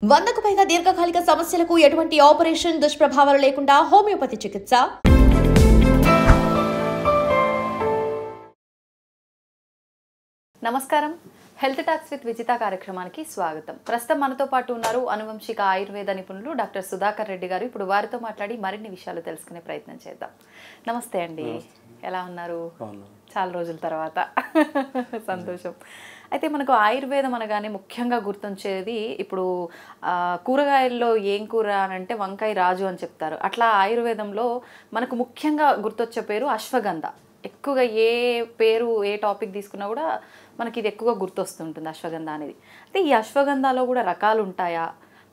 100కు పైగా దీర్ఘకాలిక సమస్యలకు ఎటువంటి ఆపరేషన్ దుష్ప్రభావాలు లేకుండా హోమియోపతి చికిత్స. నమస్కారం. హెల్త్ టాక్స్ విత్ విజిత కార్యక్రమానికి స్వాగతం. ప్రస్తుతం మనతో పాటు ఉన్నారు అనువంశిక ఆయుర్వేద నిపుణులు డాక్టర్ సుధాకర్ రెడ్డి గారు. ఇప్పుడు వారితో మాట్లాడి మరిన్ని విషయాలు తెలుసుకునే ప్రయత్నం చేద్దాం. నమస్తే అండి, ఎలా ఉన్నారు? చాలా రోజుల తర్వాత సంతోషం. అయితే మనకు ఆయుర్వేదం అనగానే ముఖ్యంగా గుర్తొచ్చేది ఇప్పుడు కూరగాయల్లో ఏం కూర అని అంటే వంకాయ రాజు అని చెప్తారు. అట్లా ఆయుర్వేదంలో మనకు ముఖ్యంగా గుర్తొచ్చే పేరు అశ్వగంధ. ఎక్కువగా ఏ పేరు ఏ టాపిక్ తీసుకున్నా కూడా మనకి ఇది ఎక్కువగా గుర్తొస్తుంటుంది అశ్వగంధ అనేది. అయితే ఈ అశ్వగంధలో కూడా రకాలు ఉంటాయా?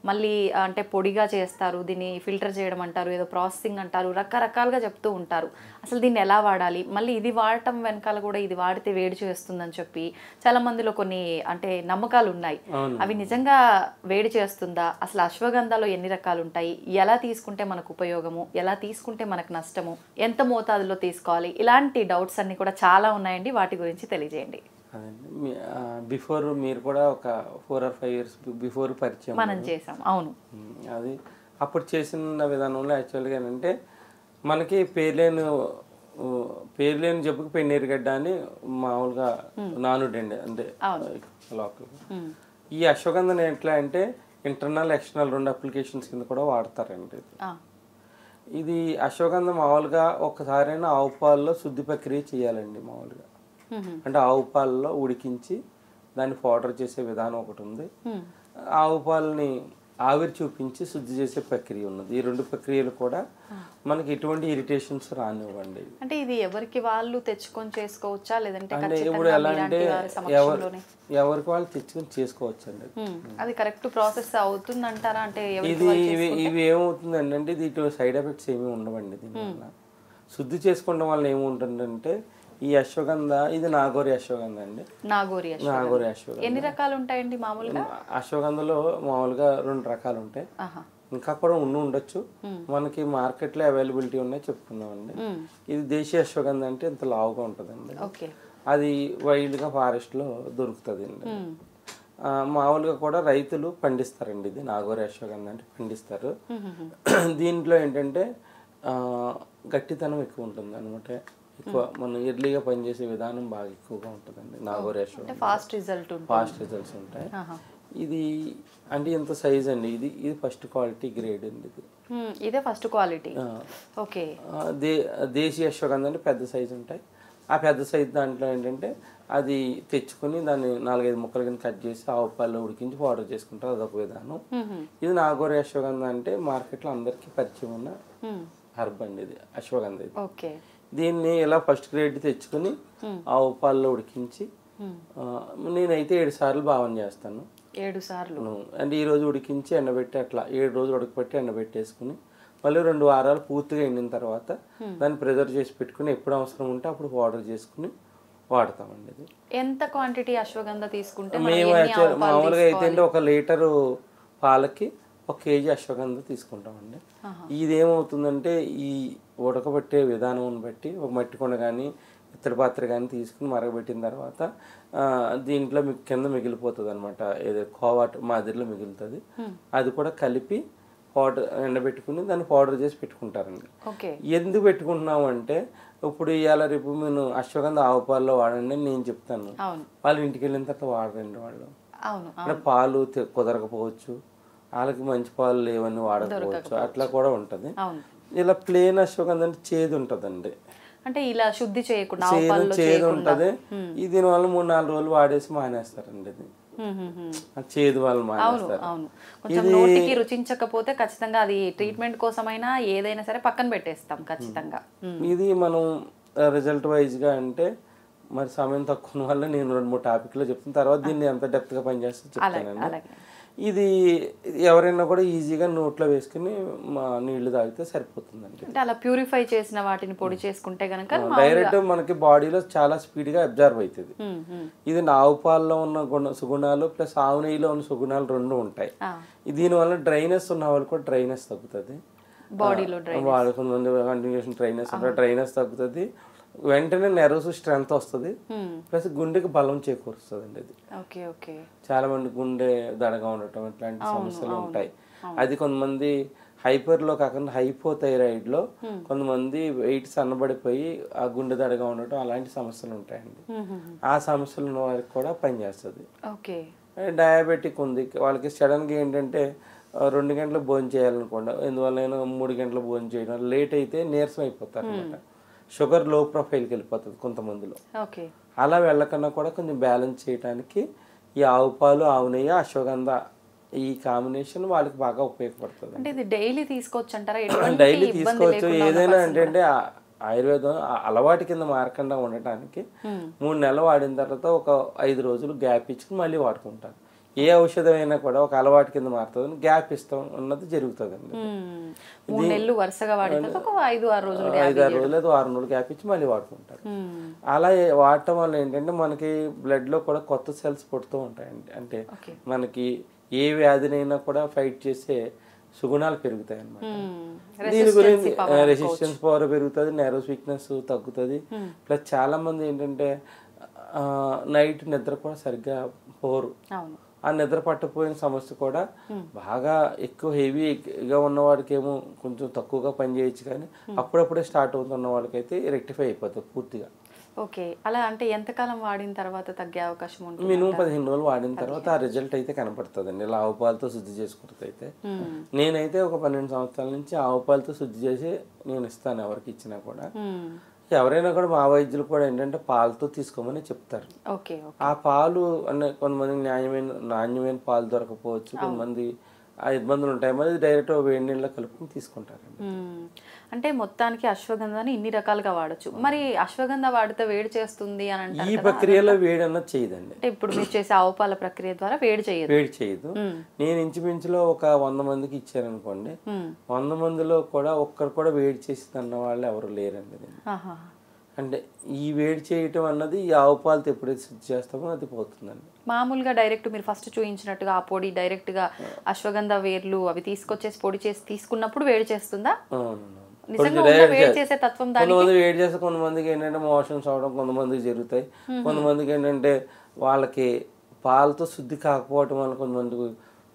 మళ్ళీ అంటే పొడిగా చేస్తారు, దీన్ని ఫిల్టర్ చేయడం అంటారు, ఏదో ప్రాసెసింగ్ అంటారు, రకరకాలుగా చెప్తూ ఉంటారు. అసలు దీన్ని ఎలా వాడాలి, మళ్ళీ ఇది వాడటం వెనకాల కూడా ఇది వాడితే వేడి చేస్తుందని చెప్పి చాలా మందిలో కొన్ని అంటే నమ్మకాలు ఉన్నాయి. అవి నిజంగా వేడి చేస్తుందా? అసలు అశ్వగంధలో ఎన్ని రకాలు ఉంటాయి, ఎలా తీసుకుంటే మనకు ఉపయోగము, ఎలా తీసుకుంటే మనకు నష్టము, ఎంత మోతాదులో తీసుకోవాలి, ఇలాంటి డౌట్స్ అన్ని కూడా చాలా ఉన్నాయండి. వాటి గురించి తెలియజేయండి. అదండి, బిఫోర్ మీరు కూడా ఒక 4 or 5 years బిఫోర్ పరిచయం మనం చేసాం. అవును, అది అప్పుడు చేసిన విధానంలో యాక్చువల్గా ఏంటంటే మనకి పేర్లేని జబ్బుకి పెన్నీరుగడ్డ అని మామూలుగా నానుడండి, అంటే లోకల్. ఈ అశ్వగంధను ఎట్లా అంటే ఇంటర్నల్ ఎక్స్టర్నల్ 2 అప్లికేషన్స్ కింద కూడా వాడతారండి. ఇది అశ్వగంధ మామూలుగా ఒకసారైనా ఆవు పాలలో శుద్ధి ప్రక్రియ చేయాలండి. మామూలుగా అంటే ఆవు పాలలో ఉడికించి దాన్ని పౌడర్ చేసే విధానం ఒకటి ఉంది. ఆవు పాలని ఆవిరి చూపించి శుద్ధి చేసే ప్రక్రియ ఉన్నది. ఈ 2 ప్రక్రియలు కూడా మనకి ఎటువంటి ఇరిటేషన్స్ రానివ్వండి. అంటే ఇది ఎవరికి వాళ్ళు తెచ్చుకొని చేసుకోవచ్చా, లేదంటే అంటే ఇప్పుడు ఎలా అంటే ఎవరికి వాళ్ళు తెచ్చుకొని చేసుకోవచ్చు అండి. అది కరెక్ట్ ప్రాసెస్ అవుతుంది అంటారా? అంటే ఇవి ఏమవుతుందండి అంటే ఇది సైడ్ ఎఫెక్ట్స్ ఏమి ఉండవండి. దీనివల్ల శుద్ధి చేసుకోవడం వల్ల ఏముంటుందంటే ఈ అశ్వగంధ, ఇది నాగోరి అశ్వగంధ అండి. నాగోరి అశ్వగంధ ఎన్ని రకాలు ఉంటాయండి మామూలుగా? అశ్వగంధలో మామూలుగా 2 రకాలు ఉంటాయి, ఇంకా కూడా ఉండొచ్చు. మనకి మార్కెట్ లో అవైలబిలిటీ ఉన్నాయి చెప్పుకున్నామండి. ఇది దేశీయ అశ్వగంధ అంటే ఇంత లావుగా ఉంటుందండి. అది వైల్డ్ గా ఫారెస్ట్ లో దొరుకుతుంది అండి. మామూలుగా కూడా రైతులు పండిస్తారండి. ఇది నాగోరి అశ్వగంధ అంటే పండిస్తారు. దీంట్లో ఏంటంటే గట్టితనం ఎక్కువ ఉంటుంది అనమాట. ఎక్కువ మనం ఎర్లీగా పనిచేసే విధానం బాగా ఎక్కువగా ఉంటుందండి నాగోరి అశ్వగంధ. ఫాస్ట్ రిజల్ట్స్ ఉంటాయి. ఇది అంటే ఇంత సైజ్ అండి. ఇది ఫస్ట్ క్వాలిటీ గ్రేడ్ అండి. ఇదే ఫస్ట్ క్వాలిటీ. ఓకే. దేశీయ అశ్వగంధ అంటే పెద్ద సైజు ఉంటాయి. ఆ పెద్ద సైజు దాంట్లో ఏంటంటే అది తెచ్చుకుని దాన్ని 4-5 ముక్కల కింద కట్ చేసి ఆవు పాలలో ఉడికించి పౌడర్ చేసుకుంటారు. అదొక విధానం. ఇది నాగోరి అశ్వగంధ అంటే మార్కెట్లో అందరికీ పరిచయం ఉన్న హర్బ్ అండి. ఇది అశ్వగంధ. ఇది దీన్ని ఇలా ఫస్ట్ గ్రేడ్ తెచ్చుకుని ఆవు పాలలో ఉడికించి నేనైతే 7 సార్లు భావన చేస్తాను. 7 సార్లు అంటే ఈ రోజు ఉడికించి ఎండబెట్టి అట్లా 7 రోజులు ఉడకబెట్టి ఎండబెట్టేసుకుని మళ్ళీ 2 వారాలు పూర్తిగా ఎండిన తర్వాత దాన్ని ప్రిజర్వ్ చేసి పెట్టుకుని ఎప్పుడు అవసరం ఉంటే అప్పుడు పౌడర్ చేసుకుని వాడతామండి. ఇది ఎంత క్వాంటిటీ అశ్వగంధ తీసుకుంటే? మేము మామూలుగా అయితే 1 లీటరు పాలకి 1 kg అశ్వగంధ తీసుకుంటామండి. ఇదేమవుతుందంటే ఈ ఉడకబెట్టే విధానం బట్టి ఒక మట్టి కొండ కానీ ఇత్తడి పాత్ర కానీ తీసుకుని మరగబెట్టిన తర్వాత దీంట్లో కింద మిగిలిపోతుంది అనమాట. ఏదో కోవాట్ మాదిరిలో మిగులుతుంది. అది కూడా కలిపి పౌడర్ ఎండబెట్టుకుని దాన్ని పౌడర్ చేసి పెట్టుకుంటారండి. ఎందుకు పెట్టుకుంటున్నాము అంటే ఇప్పుడు ఇవాళ రేపు నేను అశ్వగంధ ఆవు పాలలో వాడండి నేను చెప్తాను, వాళ్ళు ఇంటికి వెళ్ళిన తర్వాత వాడరండి. వాళ్ళు అంటే పాలు కుదరకపోవచ్చు, వాళ్ళకి మంచి పాలు లేవని వాడకపోవచ్చు, అట్లా కూడా ఉంటది. ఇలా ప్లేన్ అశ్వగంధ అంటే చేదు ఉంటదండి. అంటే ఇలా శుద్ధి చేయకుండా చేదు ఉంటది. దీనివల్ల 3-4 రోజులు వాడేసి మానేస్తారండి. ఇది చేదు వాళ్ళు మానేస్తారు. కొంచెం నోటికి రుచించకపోతే ఖచ్చితంగా అది ట్రీట్మెంట్ కోసమైనా ఏదైనా సరే పక్కన పెట్టేస్తాం ఖచ్చితంగా. ఇది మనం రిజల్ట్ వైజ్ గా అంటే మరి సమయం తక్కువ వల్ల నేను 2-3 టాపిక్లో చెప్తాను. తర్వాత దీన్ని ఎంత డెప్త్ గా పనిచేస్తే చెప్తానండి. ఇది ఎవరైనా కూడా ఈజీగా నోట్లో వేసుకుని నీళ్లు తాగితే సరిపోతుందండి. అంటే అలా ప్యూరిఫై చేసిన వాటిని పొడి చేసుకుంటే గనక డైరెక్ట్ మనకి బాడీలో చాలా స్పీడ్ గా అబ్జర్వ్ అవుతుంది. ఇది ఆవు పాలలో ఉన్న సుగుణాలు ప్లస్ ఆవు నెయ్యిలో ఉన్న సుగుణాలు 2 ఉంటాయి. దీనివల్ల డ్రైనెస్ ఉన్న వాళ్ళు కూడా డ్రైనెస్ తగ్గుతుంది. బాడీలో కంటిన్యూషన్ డ్రైనెస్ తగ్గుతుంది. వెంటనే నెర్వ్స్ స్ట్రెంగ్త్ వస్తుంది, ప్లస్ గుండెకి బలం చేకూరుస్తుంది అండి. అది ఓకే ఓకే. చాలా మంది గుండె దడగా ఉండటం ఇట్లాంటి సమస్యలు ఉంటాయి. అది కొంతమంది హైపర్లో కాకుండా హైపోథైరాయిడ్లో కొంతమంది వెయిట్ సన్నబడిపోయి ఆ గుండె దడగా ఉండటం అలాంటి సమస్యలు ఉంటాయండి. ఆ సమస్యలు ఉన్న వారికి కూడా పనిచేస్తుంది. ఓకే. డయాబెటిక్ ఉంది వాళ్ళకి సడన్గా ఏంటంటే 2 గంటలకు భోజనం చేయాలనుకోండి, ఎందువల్ల 3 గంటలకు భోజనం చేయడం లేట్ అయితే నీరసం అయిపోతారు అనమాట. షుగర్ లో ప్రొఫైల్కి వెళ్ళిపోతుంది కొంతమందిలో. ఓకే. అలా వెళ్ళకన్నా కూడా కొంచెం బ్యాలెన్స్ చేయడానికి ఈ ఆవు పాలు, ఆవు నెయ్యి, అశ్వగంధ ఈ కాంబినేషన్ వాళ్ళకి బాగా ఉపయోగపడుతుంది. అంటే ఇది డైలీ తీసుకోవచ్చు అంటారా? డైలీ తీసుకోవచ్చు. ఏదైనా ఏంటంటే ఆయుర్వేదం అలవాటు కింద మారకుండా ఉండటానికి 3 నెలలు వాడిన తర్వాత ఒక 5 రోజులు గ్యాప్ ఇచ్చుకుని మళ్ళీ వాడుకుంటారు. ఏ ఔషధం అయినా కూడా ఒక అలవాటు కింద మారుతుంది, గ్యాప్ ఇస్తాం అన్నది జరుగుతుంది అండి. 3 నెలలు వరుసగా వాడిన తర్వాత ఒక 5-6 రోజులు 5-6 రోజులు లేదా 6 రోజులు గ్యాప్ ఇచ్చి మళ్ళీ వాడుకుంటారు. అలా వాడటం వల్ల ఏంటంటే మనకి బ్లడ్ లో కూడా కొత్త సెల్స్ పుడుతూ ఉంటాయండి. అంటే మనకి ఏ వ్యాధినైనా కూడా ఫైట్ చేసే సుగుణాలు పెరుగుతాయి అన్నమాట. దీని గురించి రెసిస్టెన్స్ పవర్ పెరుగుతుంది, నెర్వస్ వీక్నెస్ తగ్గుతుంది. ప్లస్ చాలా మంది ఏంటంటే నైట్ నిద్ర కూడా సరిగ్గా పోరు. ఆ నిద్ర పట్టపోయిన సమస్య కూడా బాగా ఎక్కువ హెవీగా ఉన్నవాడికి ఏమో కొంచెం తక్కువగా పని చేయొచ్చు, కానీ అప్పుడప్పుడే స్టార్ట్ అవుతున్న వాళ్ళకైతే రెక్టిఫై అయిపోతుంది పూర్తిగా. ఓకే. అలా అంటే ఎంతకాలం వాడిన తర్వాత తగ్గే అవకాశం ఉంటుంది? మినిమం 15 రోజులు వాడిన తర్వాత ఆ రిజల్ట్ అయితే కనపడుతుంది అండి. ఇలా ఆవు పాలతో శుద్ధి చేసుకుంటుంది అయితే నేనైతే ఒక 12 సంవత్సరాల నుంచి ఆవు పాలతో శుద్ధి చేసి నేను ఇస్తాను ఎవరికి ఇచ్చినా కూడా. ఎవరైనా కూడా మా వైద్యులు కూడా ఏంటంటే పాలతో తీసుకోమని చెప్తారు. ఆ పాలు అంటే కొంతమందికి నాణ్యమైన పాలు దొరకపోవచ్చు, కొంతమంది ఆ ఇబ్బందులు ఉంటాయి, మరి డైరెక్ట్ వేడి నీళ్ళలో కలుపుకొని తీసుకుంటారండి. అంటే మొత్తానికి అశ్వగంధాని ఇన్ని రకాలుగా వాడచ్చు. మరి అశ్వగంధ వాడితే వేడి చేస్తుంది అని అంటారు. ఈ ప్రక్రియలో వేడి అన్నది చేయదండి. అంటే ఇప్పుడు మీరు చేసే ఆవు పాల ప్రక్రియ ద్వారా వేడి చేయదు. నేను ఇంచుమించులో ఒక 100 మందికి ఇచ్చారనుకోండి, 100 మందిలో కూడా ఒక్కరు కూడా వేడి చేసింది అన్న వాళ్ళు ఎవరు లేరండి. అంటే ఈ వేడి చేయటం అన్నది ఈ ఆవు పాలతో ఎప్పుడైతే శుద్ధి చేస్తామో అది పోతుందండి. మామూలుగా డైరెక్ట్ మీరు ఫస్ట్ చూపించినట్టుగా ఆ పొడి డైరెక్ట్ గా అశ్వగంధ వేర్లు అవి తీసుకొచ్చేసి పొడి చేసి తీసుకున్నప్పుడు వేడి చేస్తుందా? వేడి చేసే తత్వం కొంతమంది వేడి చేస్తే, కొంతమందికి ఏంటంటే మోషన్స్ అవడం కొంతమందికి జరుగుతాయి, కొంతమందికి ఏంటంటే వాళ్ళకి పాలతో శుద్ధి కాకపోవడం వల్ల కొంతమందికి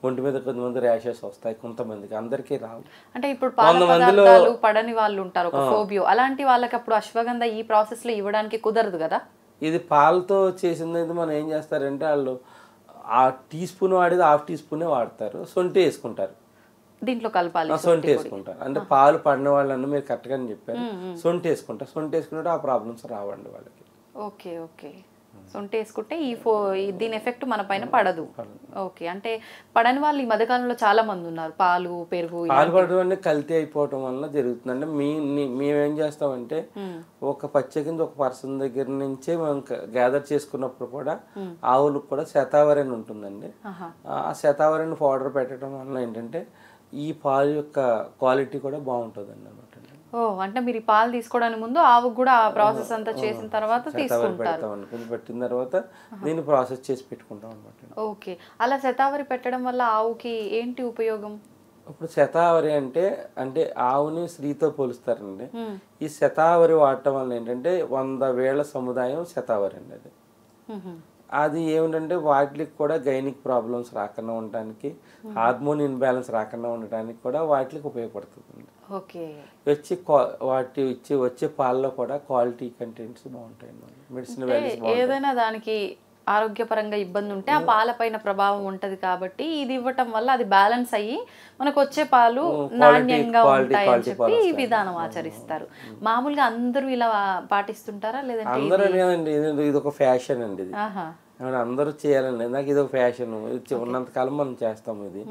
ఒంటి మీద కొంతమంది ర్యాషెస్ వస్తాయి, కొంతమందికి అందరికీ రావు. అంటే ఇప్పుడు పాల పదార్థాలు పడని వాళ్ళు ఉంటారు, ఒక ఫోబియో, అలాంటి వాళ్ళకి అప్పుడు అశ్వగంధ ఈ ప్రాసెస్ లో ఇవ్వడానికి కుదరదు కదా. ఇది పాలతో చేసింది మనం ఏం చేస్తారంటే వాళ్ళు ఆ టీ స్పూన్ వాడేది 1/2 టీ స్పూనే వాడతారు, సొంటి వేసుకుంటారు దీంట్లో కలపాలి, సొంటి వేసుకుంటారు. అంటే పాలు పడిన వాళ్ళని మీరు కరెక్ట్గా చెప్పారు, సొంటి వేసుకుంటారు. సొంటి వేసుకుంటే ఆ ప్రాబ్లమ్స్ రావండి వాళ్ళకి. Okay okay. సొంటి వేసుకుంటే దీని ఎఫెక్ట్ మన పైన పడదు. ఓకే. అంటే పడని వాళ్ళు ఈ మధ్యకాలంలో చాలా మంది ఉన్నారు, పాలు పెరుగు పాలు పడడం అంటే కల్తీ అయిపోవటం వల్ల జరుగుతుంది. అంటే మేమేం చేస్తామంటే ఒక ప్రత్యేకించి ఒక పర్సన్ దగ్గర నుంచే మనం గ్యాదర్ చేసుకున్నప్పుడు కూడా ఆవులకు కూడా శతావరి అని ఉంటుందండి. ఆ శతావరిని పౌడర్ పెట్టడం వల్ల ఏంటంటే ఈ పాలు యొక్క క్వాలిటీ కూడా బాగుంటుందండి అన్నమాట. అంటే మీరు పాలు తీసుకోవడానికి ముందు ఆవుకు కూడా ఆ ప్రాసెస్ అంతా చేసిన తర్వాత తీసుకుంటారు. పెట్టిన తర్వాత దీన్ని ప్రాసెస్ చేసి పెట్టుకుంటాం అన్నమాట. ఓకే. అలా శతావరి పెట్టడం వల్ల ఆవుకి ఏంటి ఉపయోగం? ఇప్పుడు శతావరి అంటే ఆవుని స్త్రీతో పోలుస్తారండి. ఈ శతావరి వాడటం వల్ల ఏంటంటే 100 వేళ్ల సముదాయం శతావరి అండి. అది ఏమిటంటే వాటికి కూడా గైనిక్ ప్రాబ్లమ్స్ రాకుండా ఉండటానికి, హార్మోన్ ఇన్బ్యాలెన్స్ రాకుండా ఉండటానికి కూడా వాటికి ఉపయోగపడుతుంది. వచ్చే పాలలో కూడా క్వాలిటీ కంటెంట్స్ బాగుంటాయి. మెడిసిన్ వాల్యూస్ ఏదైనా దానికి ఆరోగ్యపరంగా ఇబ్బంది ఉంటే ఆ పాల పైన ప్రభావం ఉంటది కాబట్టి ఇది ఇవ్వటం వల్ల అది బ్యాలెన్స్ అయ్యి మనకు వచ్చే పాలు నాణ్యంగా ఉంటాయి అని చెప్పి ఈ విధానం ఆచరిస్తారు. మామూలుగా అందరూ ఇలా పాటిస్తుంటారా లేదంటే? అందరూ లేదండి, ఇది ఒక ఫ్యాషన్ అండి. ఇది అందరూ చేయాలండి, నాకు ఇది ఒక ఫ్యాషన్, ఉన్నంతకాలం మనం చేస్తాము. ఇది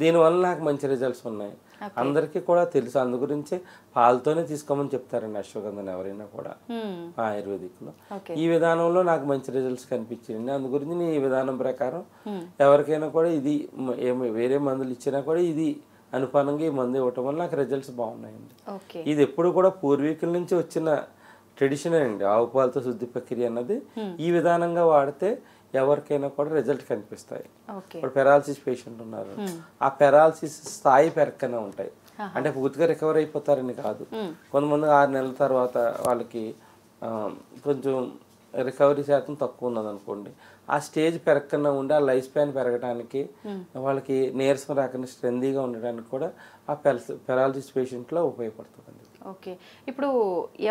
దీనివల్ల నాకు మంచి రిజల్ట్స్ ఉన్నాయి, అందరికీ కూడా తెలుసు. అందు గురించి పాలతోనే తీసుకోమని చెప్తారండి అశ్వగంధని ఎవరైనా కూడా ఆయుర్వేదిక్ లో. ఈ విధానంలో నాకు మంచి రిజల్ట్స్ కనిపించింది. అందు గురించి నేను ఈ విధానం ప్రకారం ఎవరికైనా కూడా ఇది వేరే మందులు ఇచ్చినా కూడా ఇది అనుపానంగా ఈ మందు ఇవ్వటం వల్ల నాకు రిజల్ట్స్ బాగున్నాయండి. ఇది ఎప్పుడు కూడా పూర్వీకుల నుంచి వచ్చిన ట్రెడిషన్ అండి. ఆవు పాలతో శుద్ధి ప్రక్రియ అన్నది ఈ విధానంగా వాడితే ఎవరికైనా కూడా రిజల్ట్ కనిపిస్తాయి. ఇప్పుడు పెరాలసిస్ పేషెంట్ ఉన్నారు, ఆ పెరాలసిస్ స్థాయి పెరక్కనే ఉంటాయి. అంటే పూర్తిగా రికవర్ అయిపోతారని కాదు, కొంతమంది 6 నెలల తర్వాత వాళ్ళకి కొంచెం రికవరీ శాతం తక్కువ ఉన్నది అనుకోండి, ఆ స్టేజ్ పెరగకుండా ఉండి ఆ లైఫ్ స్పాన్ పెరగడానికి, వాళ్ళకి నీరసం రాకుండా స్ట్రెందీగా ఉండడానికి కూడా ఆ పెరాలసిస్ పేషెంట్లో ఉపయోగపడుతుందండి. ఓకే, ఇప్పుడు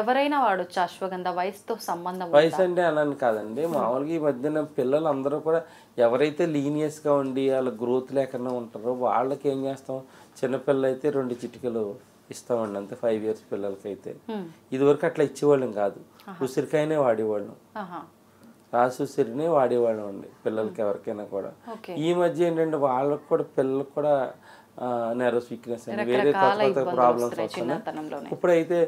ఎవరైనా వాడొచ్చు అశ్వగంధ? వయసుతో సంబంధం వయసు అంటే అలాని కాదండి, మామూలుగా ఈ మధ్యన పిల్లలు అందరూ కూడా ఎవరైతే లీనియస్గా ఉండి వాళ్ళ గ్రోత్ లేకుండా ఉంటారో వాళ్ళకి ఏం చేస్తాం, చిన్నపిల్లలు అయితే 2 చిటికలు ఇస్తామండి అంతే, 5 years పిల్లలకైతే. ఇదివరకు అట్లా ఇచ్చేవాళ్ళం కాదు, ఉసిరికాయనే వాడేవాళ్ళం, రాసి ఉసిరినే వాడేవాళ్ళం అండి పిల్లలకి ఎవరికైనా కూడా. ఈ మధ్య ఏంటంటే వాళ్ళకి కూడా పిల్లలకు కూడా నెర్వస్ వీక్నెస్ అని వేరే కొత్త ప్రాబ్లమ్స్ వస్తున్నాయి. ఇప్పుడైతే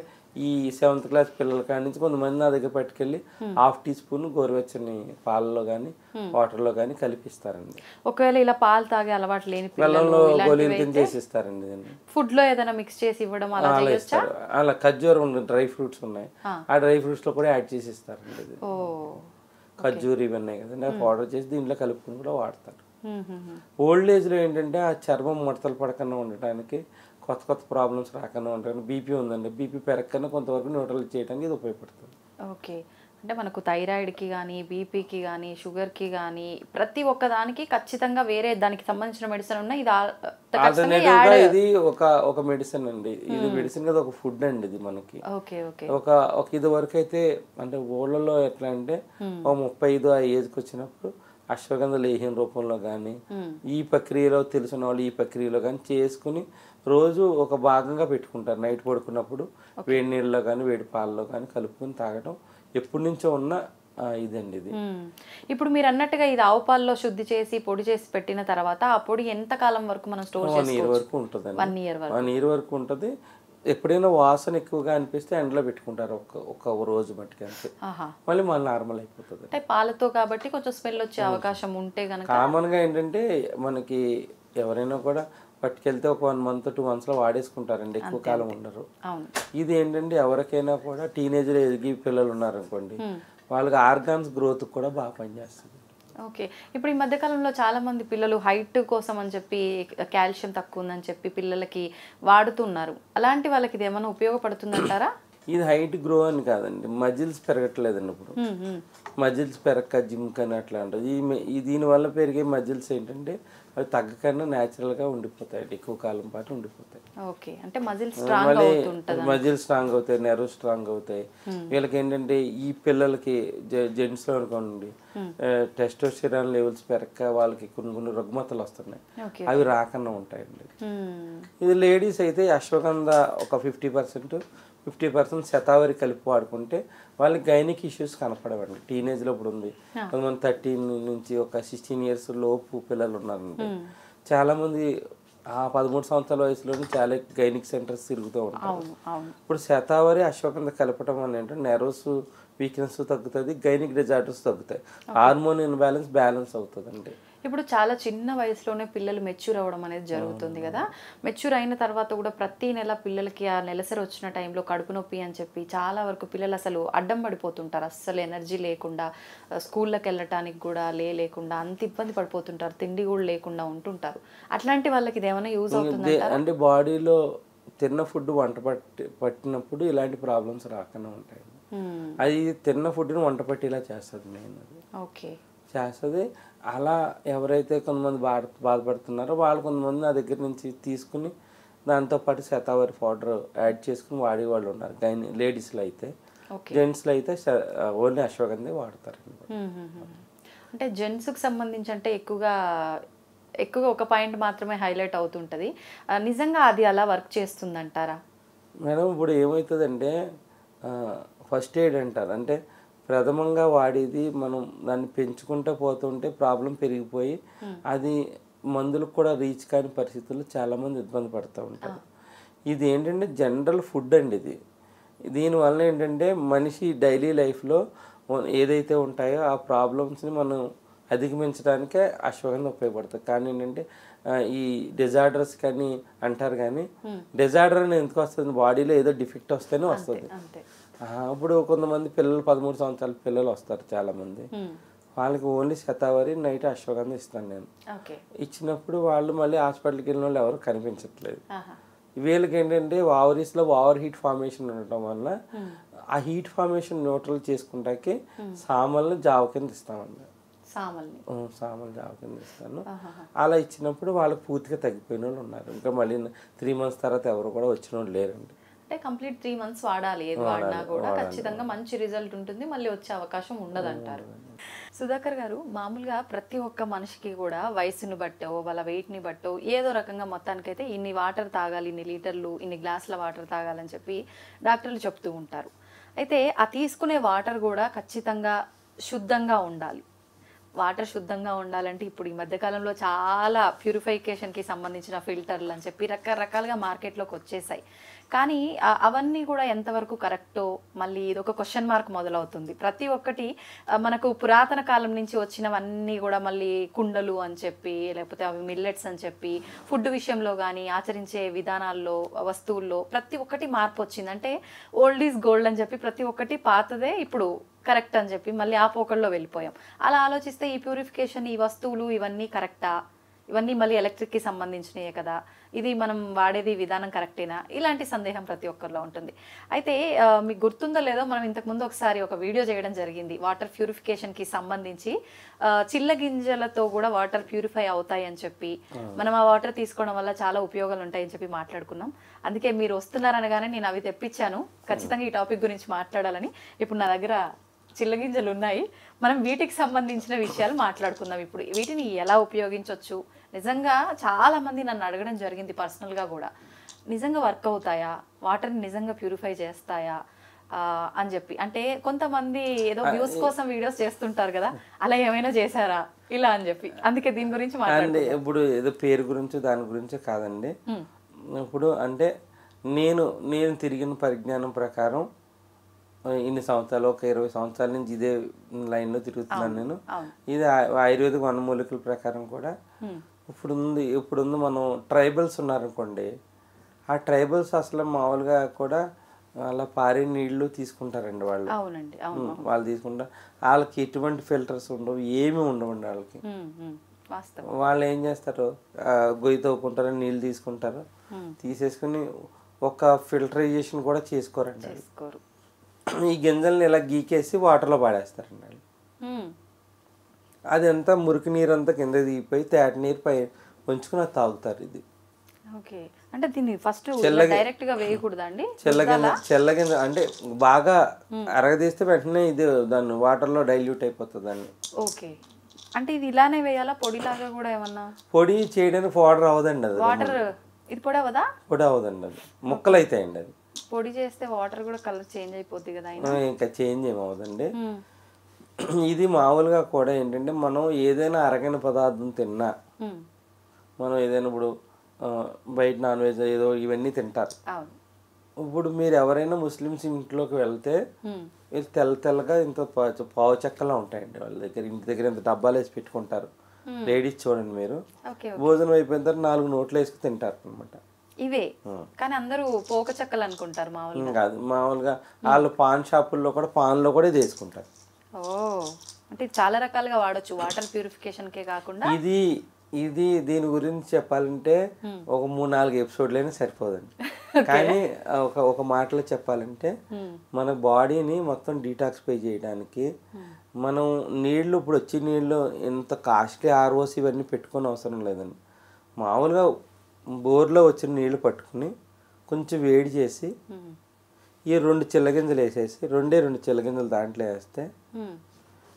ఈ 7th class పిల్లల కాడి నుంచి కొంతమంది నా దగ్గర పట్టుకెళ్ళి 1/2 teaspoon గోరువెచ్చని పాలలో కానీ వాటర్లో కానీ కలిపిస్తారండి. ఒకవేళ ఇలా పాలు తాగే అలవాటు లేని పిల్లల్లో గోళీలు కింద చేసిస్తారండి. ఫుడ్ లో ఏదైనా మిక్స్ చేసి ఇవ్వడం అలా ఇస్తారు. అలా ఖర్జూరం డ్రై ఫ్రూట్స్ ఉన్నాయి, ఆ డ్రై ఫ్రూట్స్ లో కూడా యాడ్ చేసి ఇస్తారండి. ఇది ఖర్జూర్ ఇవన్నీ కదండి, పౌడర్ చేసి దీంట్లో కలుపుకుని కూడా వాడతారు. ఓల్డ్ ఏజ్లో ఏంటంటే ఆ చర్మం ముడతలు పడకుండా ఉండటానికి, కొత్త కొత్త ప్రాబ్లమ్స్ రాకుండా ఉండడానికి, బీపీ ఉందండి, బీపీ పెరగకుండా కొంతవరకు న్యూట్రల్ చేయడానికి ఇది ఉపయోగపడుతుంది. ఓకే, అంటే మనకు థైరాయిడ్కి కానీ, బీపీకి కానీ, షుగర్కి కానీ ప్రతి ఒక్క దానికి ఖచ్చితంగా వేరే దానికి సంబంధించిన మెడిసిన్ ఉన్నాయి. ఇది ఒక మెడిసిన్ అండి, ఇది మెడిసిన్ కదా, ఒక ఫుడ్ అండి ఇది మనకి. ఒక ఇది వరకు అయితే అంటే ఊళ్ళలో ఎట్లా అంటే 35 ఆ ఏజ్కి వచ్చినప్పుడు అశ్వగంధ లేహ్యం రూపంలో కానీ, ఈ ప్రక్రియలో తెలిసిన వాళ్ళు ఈ ప్రక్రియలో కానీ చేసుకుని రోజు ఒక భాగంగా పెట్టుకుంటారు. నైట్ పడుకున్నప్పుడు వేడి నీళ్ళలో కానీ వేడి పాలలో కానీ కలుపుకొని తాగడం ఎప్పటి నుంచో ఉన్న ఇదండి ఇది. ఇప్పుడు మీరు అన్నట్టుగా ఇది ఆవు పాలలో శుద్ధి చేసి పొడి చేసి పెట్టిన తర్వాత ఆ పొడి ఎంత కాలం వరకు మనం స్టోర్ చేసుకోవచ్చు? 1 year వరకు ఉంటుందండి. 1 year వరకు ఉంటుంది. ఎప్పుడైనా వాసన ఎక్కువగా అనిపిస్తే ఎండలో పెట్టుకుంటారు ఒక రోజు మట్టుకు, అంతే, మళ్ళీ నార్మల్ అయిపోతుంది. అంటే పాలతో కాబట్టి కొంచెం స్మెల్ వచ్చే అవకాశం ఉంటే కనుక కామన్ గా ఏంటంటే మనకి ఎవరైనా కూడా పట్టుకెళ్తే ఒక 1 month 2 months లో వాడేసుకుంటారండి, ఎక్కువ కాలం ఉండరు. ఇది ఏంటంటే ఎవరికైనా కూడా టీనేజ్లో ఎదిగి పిల్లలు ఉన్నారనుకోండి, వాళ్ళకి ఆర్గాన్స్ గ్రోత్ కూడా బాగా పనిచేస్తుంది. ఓకే, ఇప్పుడు ఈ మధ్యకాలంలో చాలా మంది పిల్లలు హైట్ కోసం అని చెప్పి, కాల్షియం తక్కువ ఉందని చెప్పి పిల్లలకి వాడుతున్నారు. అలాంటి వాళ్ళకి ఇది ఏమైనా ఉపయోగపడుతుందంటారా? ఇది హైట్ గ్రో అని కాదండి, మజిల్స్ పెరగట్లేదండి. ఇప్పుడు మజిల్స్ పెరగక జిమ్ కానీ అట్లా ఉంటుంది. దీనివల్ల పెరిగే మజిల్స్ ఏంటంటే అవి తగ్గకుండా న్యాచురల్గా ఉండిపోతాయి, ఎక్కువ కాలం పాటు ఉండిపోతాయి. మజిల్ స్ట్రాంగ్ అవుతాయి, నెర్వ్ స్ట్రాంగ్ అవుతాయి. వీళ్ళకి ఏంటంటే ఈ పిల్లలకి జెంట్స్లో అనుకోండి టెస్టోస్టెరాన్ లెవెల్స్ పెరగక వాళ్ళకి కొన్ని రుగ్మతలు వస్తున్నాయి, అవి రాకుండా ఉంటాయండి. ఇది లేడీస్ అయితే అశ్వగంధ ఒక 50% శతావరి కలిపి వాడుకుంటే వాళ్ళకి గైనిక్ ఇష్యూస్ కనపడవండి. టీనేజ్లో ఇప్పుడు ఉంది, కొంతమంది 13 నుంచి ఒక 16 years లోపు పిల్లలు ఉన్నారండి. చాలామంది ఆ 13 సంవత్సరాల వయసులోనే చాలా గైనిక్ సెంటర్స్ తిరుగుతూ ఉంటారు. ఇప్పుడు శతావరి అశ్వగంధ కలపడం వల్ల ఏంటంటే నెర్వస్ వీక్నెస్ తగ్గుతుంది, గైనిక్ డిజార్డర్స్ తగ్గుతాయి, హార్మోన్ ఇన్బ్యాలెన్స్ బ్యాలెన్స్ అవుతుంది అండి. ఇప్పుడు చాలా చిన్న వయసులోనే పిల్లలు మెచ్యూర్ అవ్వడం అనేది జరుగుతుంది కదా. మెచ్యూర్ అయిన తర్వాత కూడా ప్రతి నెల పిల్లలకి ఆ నెలసరి వచ్చిన టైంలో కడుపు నొప్పి అని చెప్పి చాలా వరకు పిల్లలు అసలు అడ్డం పడిపోతుంటారు, అస్సలు ఎనర్జీ లేకుండా, స్కూళ్ళకి వెళ్ళటానికి కూడా లేకుండా అంత ఇబ్బంది పడిపోతుంటారు, తిండి కూడా లేకుండా ఉంటుంటారు. అట్లాంటి వాళ్ళకి ఇది ఏమైనా యూజ్ అవుతుంది అంటే బాడీలో తిన్న ఫుడ్ వంట పట్టినప్పుడు ఇలాంటి ప్రాబ్లమ్స్ రాకుండా ఉంటాయి. అది తిన్న ఫుడ్ని వంట పట్టేలా చేస్తుంది మెయిన్, అది చేస్తుంది. అలా ఎవరైతే కొంతమంది బాధపడుతున్నారో వాళ్ళు కొంతమంది నా దగ్గర నుంచి తీసుకుని దాంతోపాటు శతావరి పౌడర్ యాడ్ చేసుకుని వాడేవాళ్ళు ఉన్నారు. లేడీస్లో అయితే, జెంట్స్లో అయితే ఓన్లీ అశ్వగంధే వాడతారు. అంటే జెంట్స్కి సంబంధించి అంటే ఎక్కువగా ఒక పాయింట్ మాత్రమే హైలైట్ అవుతుంటుంది, నిజంగా అది అలా వర్క్ చేస్తుందంటారా మేడం? ఇప్పుడు ఏమవుతుందంటే ఫస్ట్ ఎయిడ్ అంటారు, అంటే ప్రథమంగా వాడేది మనం దాన్ని పెంచుకుంటూ పోతుంటే ప్రాబ్లం పెరిగిపోయి అది మందులకు కూడా రీచ్ కాని పరిస్థితుల్లో చాలామంది ఇబ్బంది పడుతూ ఉంటారు. ఇది ఏంటంటే జనరల్ ఫుడ్ అండి ఇది. దీనివల్ల ఏంటంటే మనిషి డైలీ లైఫ్లో ఏదైతే ఉంటాయో ఆ ప్రాబ్లమ్స్ని మనం అధిగమించడానికే అశ్వగంధ ఉపయోగపడుతుంది. కానీ ఏంటంటే ఈ డిజార్డర్స్ కానీ అంటారు, కానీ డిజార్డర్ అని ఎందుకు వస్తుంది, బాడీలో ఏదో డిఫెక్ట్ వస్తేనే వస్తుంది. ఇప్పుడు కొంతమంది పిల్లలు 13 సంవత్సరాల పిల్లలు వస్తారు చాలామంది, వాళ్ళకి ఓన్లీ శతావరి నైట్ అశ్వగంధ ఇస్తాను నేను. ఇచ్చినప్పుడు వాళ్ళు మళ్ళీ హాస్పిటల్కి వెళ్ళిన వాళ్ళు ఎవరు కనిపించట్లేదు. వీళ్ళకి ఏంటంటే ఓవరీస్లో ఓవర్ హీట్ ఫార్మేషన్ ఉండటం వల్ల ఆ హీట్ ఫార్మేషన్ న్యూట్రల్ చేసుకుంటాకి సామల్ని జావ కింద ఇస్తామండి. సామలు జావ కింద ఇస్తాను. అలా ఇచ్చినప్పుడు వాళ్ళకి పూర్తిగా తగ్గిపోయిన వాళ్ళు ఉన్నారు. ఇంకా మళ్ళీ 3 months తర్వాత ఎవరు కూడా వచ్చిన వాళ్ళు లేరండి. అంటే కంప్లీట్ 3 months వాడాలి, ఏది వాడినా కూడా ఖచ్చితంగా మంచి రిజల్ట్ ఉంటుంది, మళ్ళీ వచ్చే అవకాశం ఉండదంటారు. సుధాకర్ గారు, మామూలుగా ప్రతి ఒక్క మనిషికి కూడా వయసుని బట్టో వాళ్ళ వెయిట్ని బట్టో ఏదో రకంగా మొత్తానికైతే ఇన్ని వాటర్ తాగాలి, ఇన్ని లీటర్లు, ఇన్ని గ్లాసుల వాటర్ తాగాలని చెప్పి డాక్టర్లు చెప్తూ ఉంటారు. అయితే ఆ తీసుకునే వాటర్ కూడా ఖచ్చితంగా శుద్ధంగా ఉండాలి. వాటర్ శుద్ధంగా ఉండాలంటే ఇప్పుడు ఈ మధ్యకాలంలో చాలా ప్యూరిఫికేషన్కి సంబంధించిన ఫిల్టర్లు అని చెప్పి రకరకాలుగా మార్కెట్లోకి వచ్చేసాయి. కానీ అవన్నీ కూడా ఎంతవరకు కరెక్టో మళ్ళీ ఇదొక క్వశ్చన్ మార్క్ మొదలవుతుంది. ప్రతి ఒక్కటి మనకు పురాతన కాలం నుంచి వచ్చినవన్నీ కూడా మళ్ళీ కుండలు అని చెప్పి, లేకపోతే అవి మిల్లెట్స్ అని చెప్పి, ఫుడ్ విషయంలో కానీ ఆచరించే విధానాల్లో, వస్తువుల్లో ప్రతి ఒక్కటి మార్పు వచ్చింది. అంటే ఓల్డ్ ఈజ్ గోల్డ్ అని చెప్పి ప్రతి ఒక్కటి పాతదే ఇప్పుడు కరెక్ట్ అని చెప్పి మళ్ళీ ఆ పోకల్లో వెళ్ళిపోయాం. అలా ఆలోచిస్తే ఈ ప్యూరిఫికేషన్, ఈ వస్తువులు ఇవన్నీ కరెక్టా? ఇవన్నీ మళ్ళీ ఎలక్ట్రిక్కి సంబంధించినయే కదా, ఇది మనం వాడేది విధానం కరెక్టేనా? ఇలాంటి సందేహం ప్రతి ఒక్కరిలో ఉంటుంది. అయితే మీకు గుర్తుందో లేదో, మనం ఇంతకుముందు ఒకసారి ఒక వీడియో చేయడం జరిగింది వాటర్ ప్యూరిఫికేషన్కి సంబంధించి. చిల్ల గింజలతో కూడా వాటర్ ప్యూరిఫై అవుతాయి అని చెప్పి, మనం ఆ వాటర్ తీసుకోవడం వల్ల చాలా ఉపయోగాలు ఉంటాయని చెప్పి మాట్లాడుకున్నాం. అందుకే మీరు వస్తున్నారనగానే నేను అవి తెప్పించాను, ఖచ్చితంగా ఈ టాపిక్ గురించి మాట్లాడాలని. ఇప్పుడు నా దగ్గర చిల్లగింజలు ఉన్నాయి, మనం వీటికి సంబంధించిన విషయాలు మాట్లాడుకుందాం. ఇప్పుడు వీటిని ఎలా ఉపయోగించవచ్చు, నిజంగా చాలా మంది నన్ను అడగడం జరిగింది పర్సనల్గా కూడా, నిజంగా వర్క్ అవుతాయా, వాటర్ని నిజంగా ప్యూరిఫై చేస్తాయా అని చెప్పి. అంటే కొంతమంది ఏదో వ్యూస్ కోసం వీడియోస్ చేస్తుంటారు కదా, అలా ఏమైనా చేశారా ఇలా అని చెప్పి, అందుకే దీని గురించి మాట్లాడండి. ఇప్పుడు ఏదో పేరు గురించి దాని గురించి కాదండి. ఇప్పుడు అంటే నేను తిరిగిన పరిజ్ఞానం ప్రకారం ఇన్ని సంవత్సరాలు, ఒక 20 సంవత్సరాల నుంచి ఇదే లైన్లో తిరుగుతున్నాను నేను. ఇది ఆయుర్వేదిక వనమూలికల ప్రకారం కూడా ఇప్పుడుంది మనం ట్రైబల్స్ ఉన్నారనుకోండి, ఆ ట్రైబల్స్ అసలు మామూలుగా కూడా అలా పారే నీళ్లు తీసుకుంటారండి వాళ్ళు. వాళ్ళు తీసుకుంటారు, వాళ్ళకి ఎటువంటి ఫిల్టర్స్ ఉండవు, ఏమి ఉండవండి వాళ్ళకి. వాళ్ళు ఏం చేస్తారు, గొయ్యి తవ్వుకుంటారు, నీళ్ళు తీసుకుంటారు, తీసేసుకుని ఒక ఫిల్టరైజేషన్ కూడా చేసుకోరండి. ఈ గింజల్ని ఇలా గీకేసి వాటర్లో పాడేస్తారండి వాళ్ళు. అదంతా మురికి నీరు అంతా కింద దిగిపోయి తేట నీరు పై ఉంచుకుని అది తాగుతారు. ఇది అంటే దీన్ని ఫస్ట్ డైరెక్ట్ గా వేయకూడదా అండి? చెల్లగింజ అంటే బాగా అరగదీస్తే వెంటనే ఇది దాన్ని వాటర్లో డైల్యూట్ అయిపోతుంది అండి. ఓకే, అంటే ఇది ఇలానే వేయాలా, పొడిలాగా కూడా ఏమన్నా? పొడి చేయడానికి పౌడర్ అవ్వదండి, అది వాటర్ ఇది పొడి అవ్వదా? పొడి అవ్వదండి, అది ముక్కలు అవుతాయండి. అది పొడి చేస్తే వాటర్ కూడా కలర్ చేంజ్ అయిపోద్ది కదా, ఇంకా చేంజ్ ఏమవుదండి. ఇది మామూలుగా కూడా ఏంటంటే, మనం ఏదైనా అరగని పదార్థం తిన్నా, మనం ఏదైనా ఇప్పుడు బయట నాన్ వెజ్ ఏదో ఇవన్నీ తింటారు. ఇప్పుడు మీరు ఎవరైనా ముస్లిమ్స్ ఇంట్లోకి వెళ్తే తెల్లగా ఇంత పావు చెక్కలా ఉంటాయండి వాళ్ళ దగ్గర. ఇంటి దగ్గర ఇంత డబ్బాలు వేసి పెట్టుకుంటారు. లేడీస్ చూడండి, మీరు భోజనం అయిపోయిన తర్వాత 4 నోట్లు వేసుకు తింటారు అనమాట. ఇవే కానీ అందరూ పోక చెక్కలు అనుకుంటారు. మామూలుగా కాదు, మామూలుగా వాళ్ళు పాన్ షాపుల్లో కూడా పాన్లో కూడా ఇది వేసుకుంటారు. అంటే చాలా రకాలుగా వాడచ్చు, వాటర్ ప్యూరిఫికేషన్ కే కాకుండా. ఇది దీని గురించి చెప్పాలంటే ఒక 3-4 ఎపిసోడ్లైనా సరిపోదండి. కానీ ఒక మాటలో చెప్పాలంటే, మన బాడీని మొత్తం డీటాక్సిఫై చేయడానికి మనం నీళ్లు, ఇప్పుడు వచ్చే నీళ్ళు ఎంత కాస్ట్లీ ఆర్ఓసి ఇవన్నీ పెట్టుకొని అవసరం లేదండి. మామూలుగా బోర్లో వచ్చిన నీళ్లు పట్టుకుని కొంచెం వేడి చేసి ఈ 2 చిల్లగింజలు వేసేసి 2 చిల్లగింజలు దాంట్లో వేస్తే,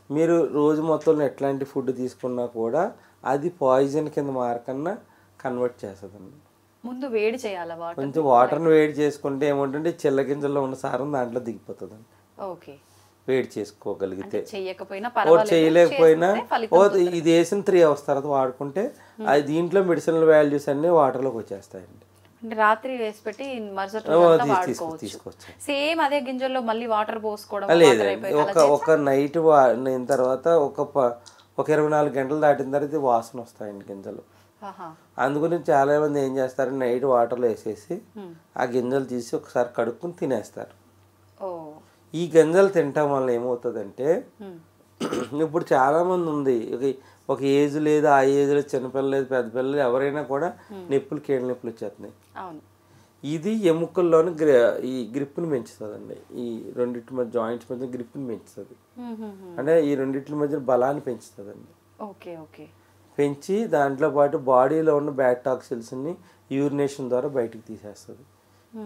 మీరు రోజు మొత్తంలో ఎట్లాంటి ఫుడ్ తీసుకున్నా కూడా అది పాయిజన్ కింద మారకన్నా కన్వర్ట్ చేస్తుందండి. ముందు వేడి చేయాలి, కొంచెం వాటర్ని వేడి చేసుకుంటే ఏమంటే చిల్లగింజల్లో ఉన్న సారం దాంట్లో దిగిపోతుందండి. వేడి చేసుకోగలిగితే, చేయలేకపోయినా ఇది వేసిన 3 hours తర్వాత వాడుకుంటే అది దీంట్లో మెడిసినల్ వాల్యూస్ అన్ని వాటర్లోకి వచ్చేస్తాయండి. రాత్రి వేసి పెట్టి తీసుకోవచ్చు. సేమ్ అదే గింజల్లో మళ్ళీ వాటర్ పోసుకోవడం లేదండి. ఒక నైట్ అయిన తర్వాత ఒక 24 గంటలు దాటిన తర్వాత వాసన వస్తాయండి గింజలు. అందుకని చాలా మంది ఏం చేస్తారు, నైట్ వాటర్లో వేసేసి ఆ గింజలు తీసి ఒకసారి కడుక్కుని తినేస్తారు. ఈ గింజలు తినటం వల్ల ఏమవుతుందంటే, ఇప్పుడు చాలా మంది ఉంది, ఒక ఏజ్ లేదు, ఆ ఏజ్లో చిన్నపిల్లలు లేదు, పెద్ద పిల్లలు ఎవరైనా కూడా కీళ్ళ నొప్పులు వచ్చేస్తున్నాయి. ఇది ఎముకల్లోని ఈ గ్రిప్ని పెంచుతుందండి. ఈ రెండింటి మధ్య జాయింట్స్ మధ్య గ్రిప్ని పెంచుతుంది. అంటే ఈ రెండింటి మధ్య బలాన్ని పెంచుతుందండి. Okay okay. పెంచి దాంట్లో పాటు బాడీలో ఉన్న బ్యాడ్ టాక్సిల్స్ని యూరినేషన్ ద్వారా బయటికి తీసేస్తుంది.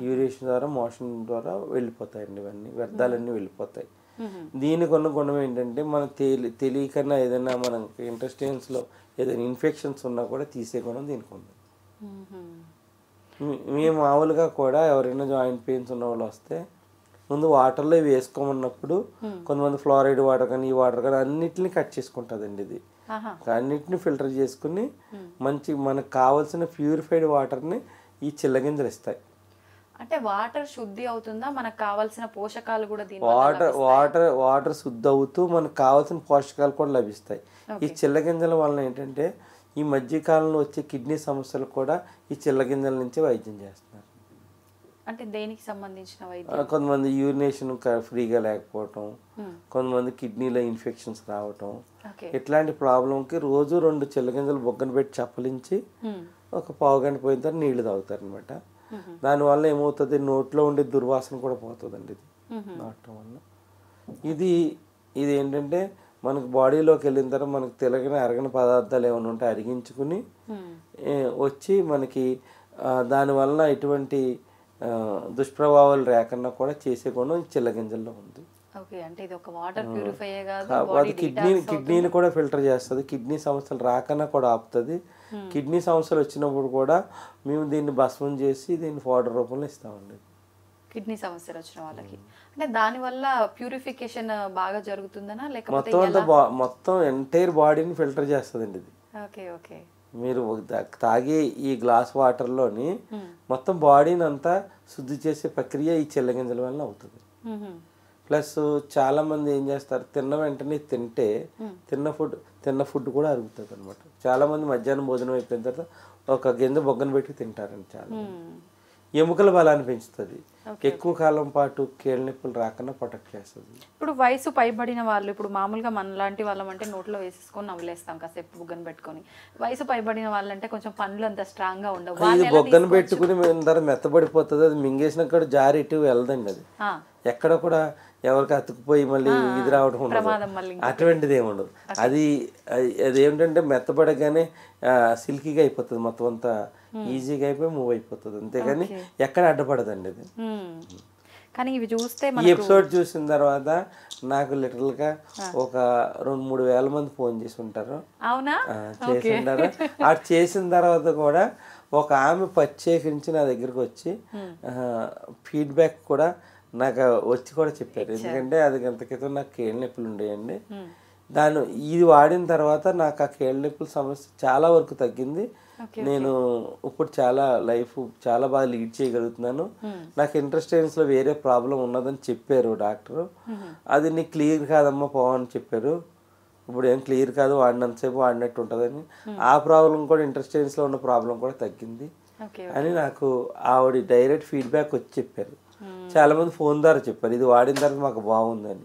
యూరినేషన్ ద్వారా మోషన్ ద్వారా వెళ్ళిపోతాయండి, ఇవన్నీ వ్యర్థాలన్నీ వెళ్ళిపోతాయి. దీనికి ఉన్న గుణం ఏంటంటే మనం తెలియకన్నా ఏదైనా మనం ఇంటెస్టైన్స్లో ఏదైనా ఇన్ఫెక్షన్స్ ఉన్నా కూడా తీసే గుణం దీనికి ఉంది. మేము మామూలుగా కూడా ఎవరైనా జాయింట్ పెయిన్స్ ఉన్న వాళ్ళు వస్తే ముందు వాటర్లో ఇవి వేసుకోమన్నప్పుడు కొంతమంది ఫ్లోరైడ్ వాటర్ కానీ ఈ వాటర్ కానీ అన్నిటిని కట్ చేసుకుంటుందండి. ఇది అన్నిటిని ఫిల్టర్ చేసుకుని మంచి మనకు కావాల్సిన ప్యూరిఫైడ్ వాటర్ని ఈ చిల్లగింజలు ఇస్తాయి. అంటే వాటర్ శుద్ధి అవుతుందా, మనకు కావాల్సిన పోషకాలు కూడా వాటర్ శుద్ధి అవుతూ మనకు కావాల్సిన పోషకాలు కూడా లభిస్తాయి. ఈ చిల్లగింజల వలన ఏంటంటే ఈ మధ్యకాలంలో వచ్చే కిడ్నీ సమస్యలు కూడా ఈ చిల్లగింజల నుంచి వైద్యం చేస్తున్నారు. అంటే దేనికి సంబంధించిన వైద్యం? కొంతమంది యూరినేషన్ ఫ్రీగా లేకపోవటం, కొంతమంది కిడ్నీలో ఇన్ఫెక్షన్స్ రావటం, ఇట్లాంటి ప్రాబ్లంకి రోజు 2 చిల్లగింజలు బొగ్గను పెట్టి చప్పలించి ఒక పావు గంట పోయిన తర్వాత నీళ్లు తాగుతారు అనమాట. దానివల్ల ఏమవుతుంది, నోట్లో ఉండే దుర్వాసన కూడా పోతుందండి ఇది తాగటం వల్ల. ఇది ఏంటంటే మనకు బాడీలోకి వెళ్ళిన తర్వాత మనకు తెలియని అరగని పదార్థాలు ఏమైనా ఉంటే అరిగించుకుని వచ్చి మనకి దానివల్ల ఎటువంటి దుష్ప్రభావాలు లేకుండా కూడా చేసే గుణం చిల్లగింజల్లో ఉంది. కిడ్నీని కూడా ఫిల్టర్ చేస్తుంది, కిడ్నీ సమస్యలు రాకన్నా కూడా ఆపుతుంది. కిడ్నీ సమస్యలు వచ్చినప్పుడు కూడా మేము దీన్ని భస్మం చేసి దీన్ని పౌడర్ రూపంలో ఇస్తామండి. కిడ్నీ సమస్యలు వచ్చిన వాళ్ళకి అంటే దానివల్ల ప్యూరిఫికేషన్ బాగా జరుగుతుందనా లేకపోతే మొత్తం ఎంటైర్ బాడీని ఫిల్టర్ చేస్తుందండి ఇది. Okay okay. మీరు తాగే ఈ గ్లాస్ వాటర్లోని మొత్తం బాడీని అంతా శుద్ధి చేసే ప్రక్రియ ఈ చిల్లగింజల వల్ల అవుతుంది. ప్లస్ చాలా మంది ఏం చేస్తారు, తిన్న వెంటనే తింటే తిన్న ఫుడ్ కూడా అరుగుతుంది అనమాట. చాలా మంది మధ్యాహ్నం భోజనం అయిపోయిన తర్వాత ఒక గింజ బొగ్గను పెట్టి తింటారండి. చాలా ఎముకల బలాన్ని పెంచుతుంది, ఎక్కువ కాలం పాటు కీళ్ళ నొప్పులు రాకుండా ప్రొటెక్ట్ చేస్తుంది. ఇప్పుడు వయసు పైబడిన వాళ్ళు, ఇప్పుడు మామూలుగా మన లాంటి వాళ్ళం అంటే నోట్లో వేసేసుకొని నవ్వులేస్తాం కాసేపు బొగ్గను పెట్టుకొని. వయసు పైబడిన వాళ్ళంటే కొంచెం పండ్లు అంత స్ట్రాంగ్ గా ఉండవు. ఇది బొగ్గను పెట్టుకుని మెత్తబడిపోతుంది, అది మింగేసిన కూడా జారి ఇటు వెళ్ళదండి. అది ఎక్కడ కూడా ఎవరికి అతుకుపోయి మళ్ళీ ఇది రావడం ఉండదు, అటువంటిది ఏముండదు. అదేమిటంటే మెత్తబడగానే సిల్కీగా అయిపోతుంది, మొత్తం అంతా ఈజీగా అయిపోయి మూవ్ అయిపోతుంది, అంతేగాని ఎక్కడ అడ్డపడదండి ఇది. కానీ ఇవి చూస్తే ఈ ఎపిసోడ్ చూసిన తర్వాత నాకు లిటరల్ గా ఒక 2-3 వేల మంది ఫోన్ చేసి ఉంటారు. అవునా? చేసి ఉంటారు. అది చేసిన తర్వాత కూడా ఒక ఆమె ప్రత్యేకించి నా దగ్గరకు వచ్చి ఫీడ్బ్యాక్ కూడా నాకు వచ్చి కూడా చెప్పారు. ఎందుకంటే అది గంట క్రితం నాకు కీళ్ళ నొప్పులు ఉండేయండి, ఇది వాడిన తర్వాత నాకు ఆ కీళ్ళ నొప్పుల సమస్య చాలా వరకు తగ్గింది. నేను ఇప్పుడు లైఫ్ చాలా బాగా లీడ్ చేయగలుగుతున్నాను. నాకు ఇంటెస్టైన్స్లో వేరే ప్రాబ్లం ఉన్నదని చెప్పారు డాక్టర్. అది నీకు క్లియర్ కాదమ్మా పోవని చెప్పారు. ఇప్పుడు ఏం క్లియర్ కాదు, వాడినంతసేపు వాడినట్టు ఉంటుందని. ఆ ప్రాబ్లం కూడా ఇంటెస్టైన్స్లో ఉన్న ప్రాబ్లం కూడా తగ్గింది అని నాకు ఆవిడ డైరెక్ట్ ఫీడ్బ్యాక్ వచ్చి చెప్పారు. చాలా మంది ఫోన్ ద్వారా చెప్పారు ఇది వాడిన తర్వాత మాకు బాగుందని.